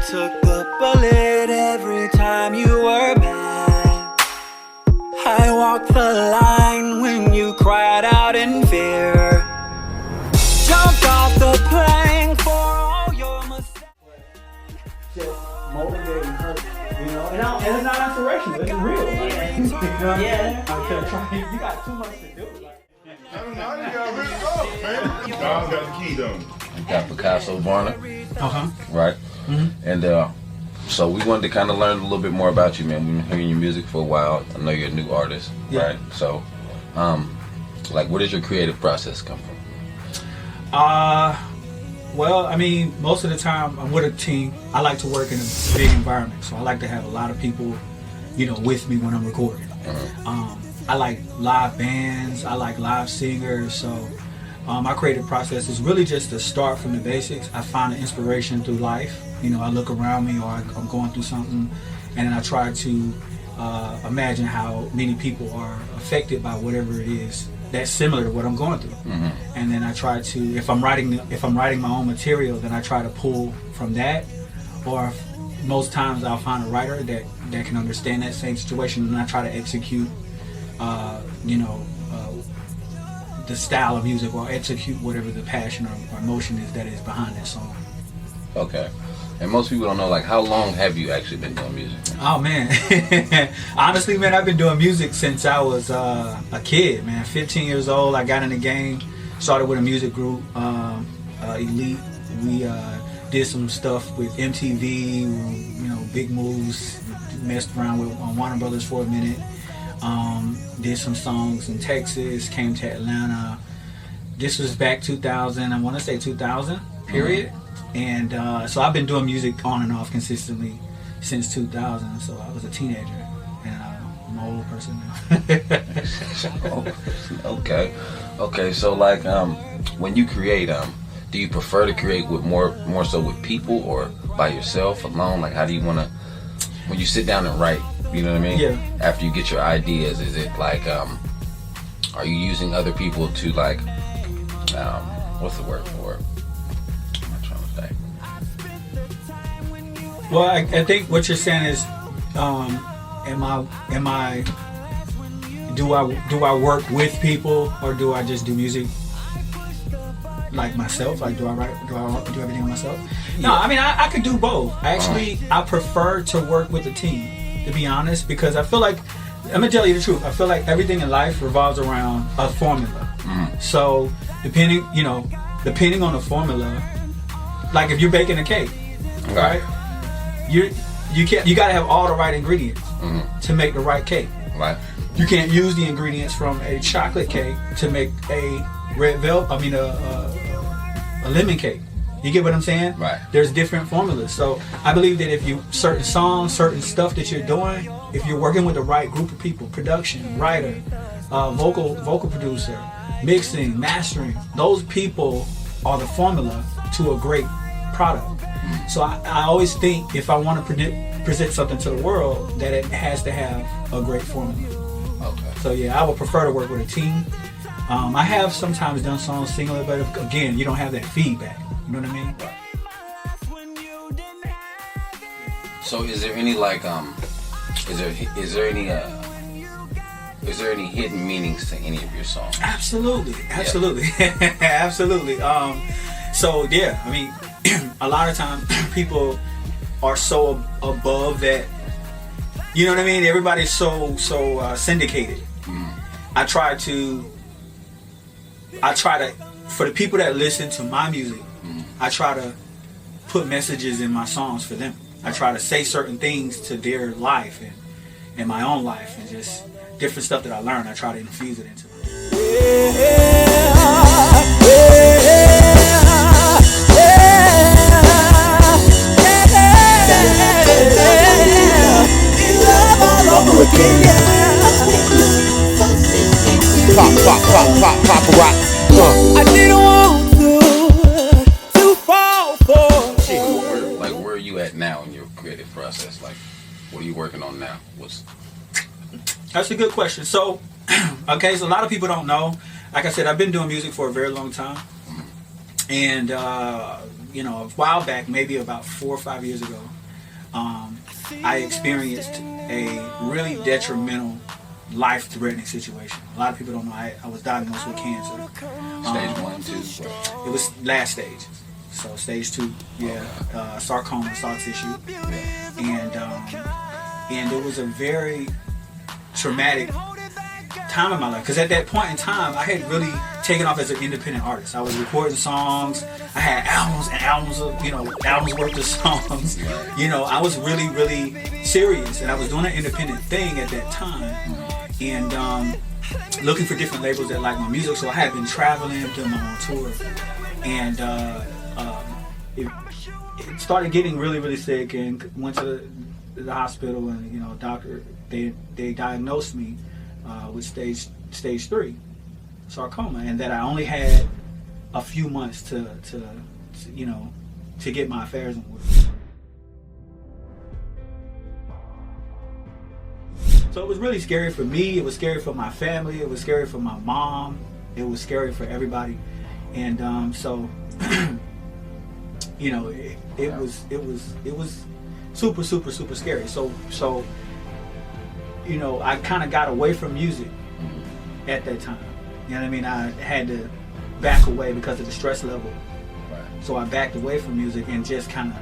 took the bullet every time you were mad. I walked the line when you cried out in fear. Jumped off the plane for all your mistakes. Just motivating her, you know, and it's not inspirational, it's real. Like, you know what I'm saying? You got too much to do. Like, I don't know, you got rid of golf, man. God's got the key, though. You got Picasso Varner, right? Mm-hmm. And so we wanted to kind of learn a little bit more about you, man. We've been hearing your music for a while. I know you're a new artist, right? So, like, where does your creative process come from? Well, I mean, most of the time I'm with a team. I like to work in a big environment, so I like to have a lot of people, you know, with me when I'm recording. I like live bands. I like live singers. So my creative process is really just to start from the basics. I find the inspiration through life. You know, I look around me, or I'm going through something, and then I try to imagine how many people are affected by whatever it is that's similar to what I'm going through. And then I try to, if I'm writing my own material, then I try to pull from that. Or most times I'll find a writer that can understand that same situation, and I try to execute, the style of music, or execute whatever the passion or emotion is that is behind that song. Okay. And most people don't know, like, how long have you actually been doing music? Oh man, honestly, man, I've been doing music since I was a kid, man. 15 years old, I got in the game, started with a music group, Elite. We did some stuff with MTV, you know, big moves, messed around with Warner Brothers for a minute. Did some songs in Texas, came to Atlanta. This was back 2000, I want to say 2000, period. And so I've been doing music on and off consistently since 2000. So I was a teenager, and I'm an old person now. Okay. So like, when you create, do you prefer to create with more so with people, or by yourself, alone? Like, how do you want to, when you sit down and write, you know what I mean? Yeah. After you get your ideas, is it like, are you using other people to, like, what's the word for it? Well, I think what you're saying is, do I work with people, or do I just do music like myself? Like, do I do everything on myself? No, I mean, I could do both. Actually, I prefer to work with a team, to be honest, because I feel like, I'm gonna tell you the truth, I feel like everything in life revolves around a formula. So depending on the formula, like if you're baking a cake, right? You gotta have all the right ingredients to make the right cake. Right. You can't use the ingredients from a chocolate cake to make a a lemon cake. You get what I'm saying? Right. There's different formulas. So I believe that if you, certain songs, certain stuff that you're doing, if you're working with the right group of people, production, writer, vocal producer, mixing, mastering, those people are the formula to a great product. So I always think, if I want to present something to the world, that it has to have a great formula. Okay. So yeah, I would prefer to work with a team. I have sometimes done songs singular, but again, you don't have that feedback. You know what I mean? So is there any, like, is there any hidden meanings to any of your songs? Absolutely. Absolutely. So yeah, I mean, a lot of times people are so above that, you know what I mean? Everybody's so syndicated. I try to, for the people that listen to my music, I try to put messages in my songs for them. I try to say certain things to their life and my own life, and just different stuff that I learned. I try to infuse it into it. Pop, rock. I didn't want to fall for it. Where are you at now in your creative process? Like, what are you working on now? That's a good question. So, okay, so a lot of people don't know. Like I said, I've been doing music for a very long time. And, a while back, maybe about 4 or 5 years ago, I experienced a really detrimental, life-threatening situation. A lot of people don't know I was diagnosed with cancer. Stage 1 and 2. It was last stage, so stage 2, sarcoma, soft tissue, and it was a very traumatic time in my life, because at that point in time I had really taken off as an independent artist. I was recording songs, I had albums and albums of, albums worth of songs. I was really serious, and I was doing an independent thing at that time, and looking for different labels that like my music. So I had been traveling, doing my own tour, and it started getting really sick, and went to the hospital, and doctor, they diagnosed me with stage 3 sarcoma, and that I only had a few months to get my affairs in order. So it was really scary for me. It was scary for my family. It was scary for my mom. It was scary for everybody, and it was super scary. So I kind of got away from music at that time. You know what I mean? I had to back away because of the stress level. Right. So I backed away from music and just kind of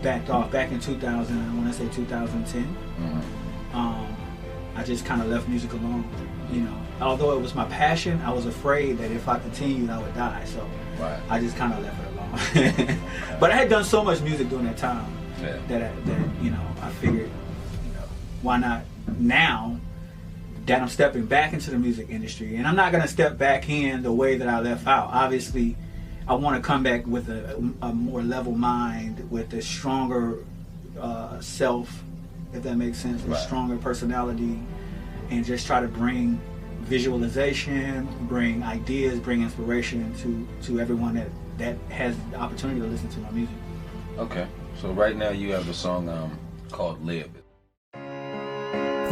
backed off. Back in 2000, I want to say 2010, I just kind of left music alone. Although it was my passion, I was afraid that if I continued, I would die. So Right. I just kind of left it alone. But I had done so much music during that time that I figured, why not now that I'm stepping back into the music industry, and I'm not going to step back in the way that I left out. Obviously, I want to come back with a more level mind, with a stronger self, if that makes sense, a stronger personality, and just try to bring visualization, bring ideas, bring inspiration to everyone that has the opportunity to listen to my music. Okay, so right now you have a song called Live.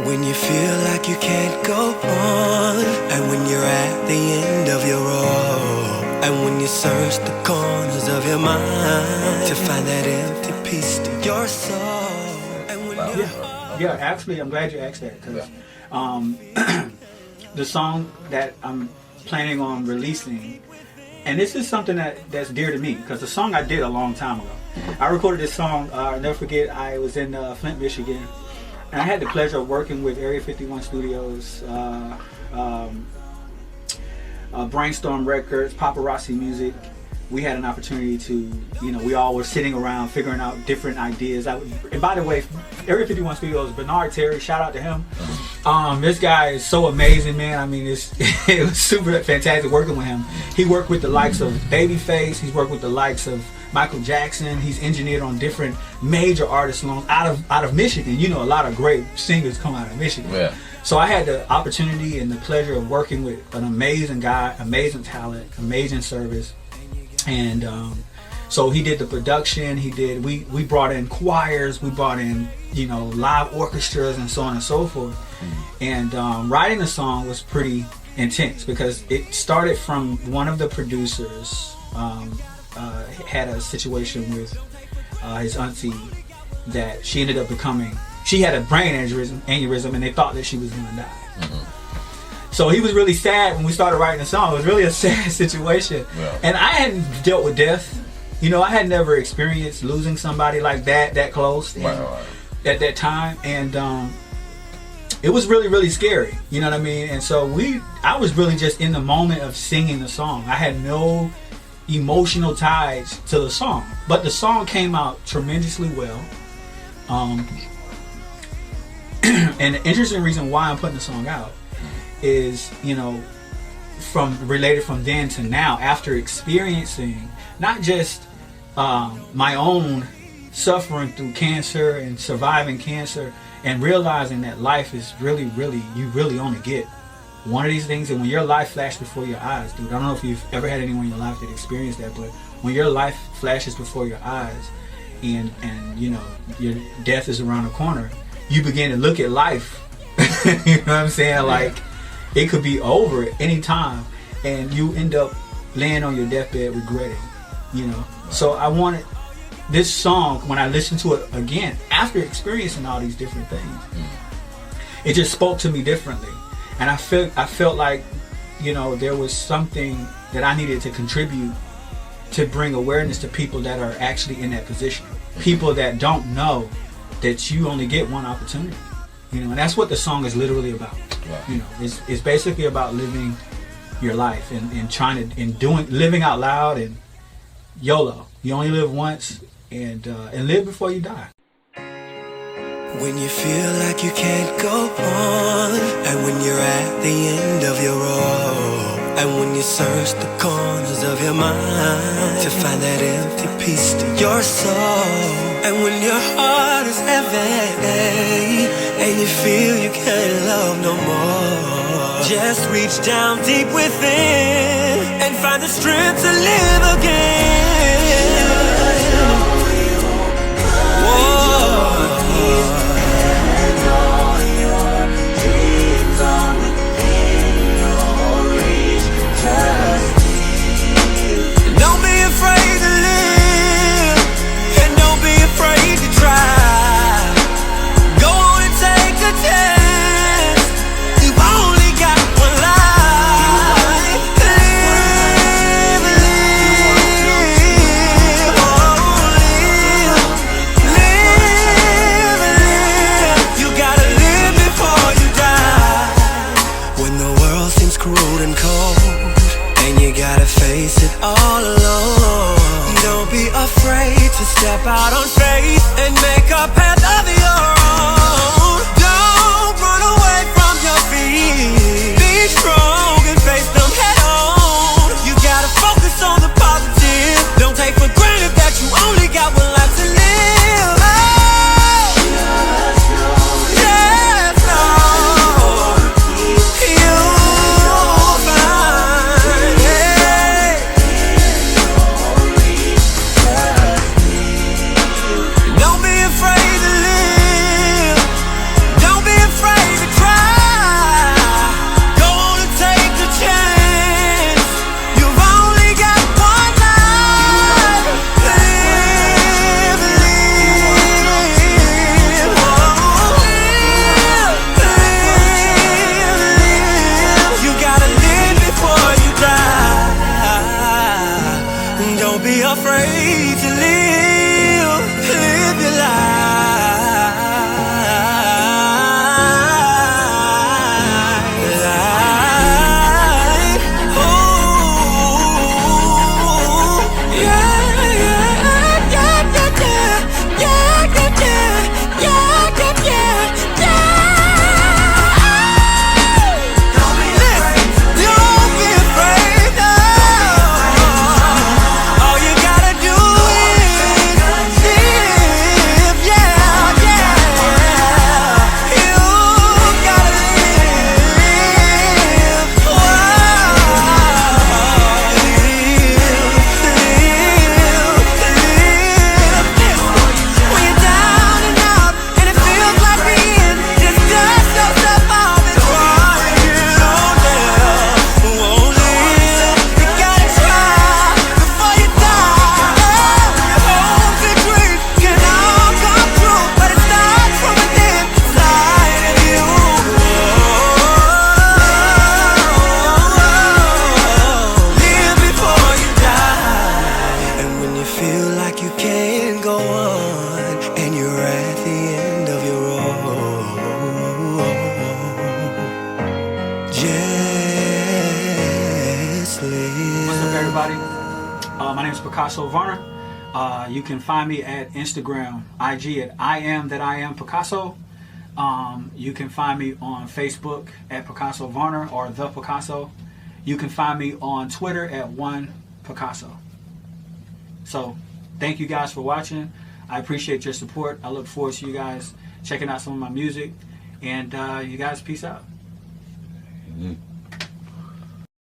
When you feel like you can't go on, and when you're at the end of your rope, and when you search the corners of your mind to find that empty piece to your soul, and when Yeah, actually, I'm glad you asked that, because the song that I'm planning on releasing, and this is something that's dear to me, because the song I did a long time ago. I recorded this song, I'll never forget, I was in Flint, Michigan, and I had the pleasure of working with Area 51 Studios, Brainstorm Records, Paparazzi Music. We had an opportunity to, we all were sitting around figuring out different ideas. And by the way, Area 51 Studios, Bernard Terry, shout out to him. This guy is so amazing, man. I mean, it was super fantastic working with him. He worked with the likes of Babyface. He's worked with the likes of Michael Jackson. He's engineered on different major artists out of Michigan. A lot of great singers come out of Michigan. Yeah. So I had the opportunity and the pleasure of working with an amazing guy, amazing talent, amazing service. And so he did the production. We brought in choirs, we brought in live orchestras and so on and so forth. And writing the song was pretty intense, because it started from one of the producers had a situation with his auntie that she ended up she had a brain aneurysm, and they thought that she was going to die. So he was really sad when we started writing the song. It was really a sad situation. Yeah. And I hadn't dealt with death. I had never experienced losing somebody like that close at that time. And it was really scary. You know what I mean? And so I was really just in the moment of singing the song. I had no emotional ties to the song. But the song came out tremendously well. And the interesting reason why I'm putting the song out is, related from then to now, after experiencing not just my own suffering through cancer and surviving cancer, and realizing that life is really, you really only get one of these things. And when your life flashes before your eyes, dude, I don't know if you've ever had anyone in your life that experienced that, but when your life flashes before your eyes and your death is around the corner, you begin to look at life. You know what I'm saying? Yeah. Like, it could be over at any time, and you end up laying on your deathbed regretting, So I wanted this song, when I listened to it again after experiencing all these different things, it just spoke to me differently, and I felt like, you know, there was something that I needed to contribute to bring awareness to people that are actually in that position, people that don't know that you only get one opportunity, you know, and that's what the song is literally about. Right. You know, it's basically about living your life and trying to living out loud, and YOLO. You only live once, and live before you die. When you feel like you can't go on, and when you're at the end of your rope, and when you search the corners of your mind to find that empty piece to your soul, and when your heart is heavy and you feel you can't love no more, just reach down deep within and find the strength to live again. Whoa. Don't be afraid to live, and don't be afraid to try. Go on and take a chance. You've only got one life. Live, live. You gotta live before you die. When the world seems cruel and cold, and you gotta face it all alone, don't be afraid to step out on faith and make a path of your own. Don't run away from your feet. Be strong and face them head on. You gotta focus on the positive. Don't take for granted that you only got one life to live. Oh, just know you'll find it. Don't be afraid to live. Don't be afraid to try. Go on and take the chance. You've only got one life. Live, live. Oh, live. You gotta live before you die. Don't be afraid to live. Live your life. Oh, yeah, yeah, yeah, yeah, yeah, yeah, yeah, yeah, yeah, yeah. Don't be afraid, no. All you gotta do is live, yeah, yeah. You gotta live. Whoa. Live. When you're down and out and it feels like being, just dust yourself off and try again. Won't live. You gotta try before you die. Your hopes and dreams can all come true, but it starts from within, inside of you. Live before you die. And when you feel like you can't go on, and you're at the end of your rope, just live. What's up, everybody? My name is Picasso Varner. You can find me at Instagram, IG at I am Picasso. You can find me on Facebook at Picasso Varner or The Picasso. You can find me on Twitter at One Picasso. So, thank you guys for watching. I appreciate your support. I look forward to you guys checking out some of my music. And you guys, peace out. Mm.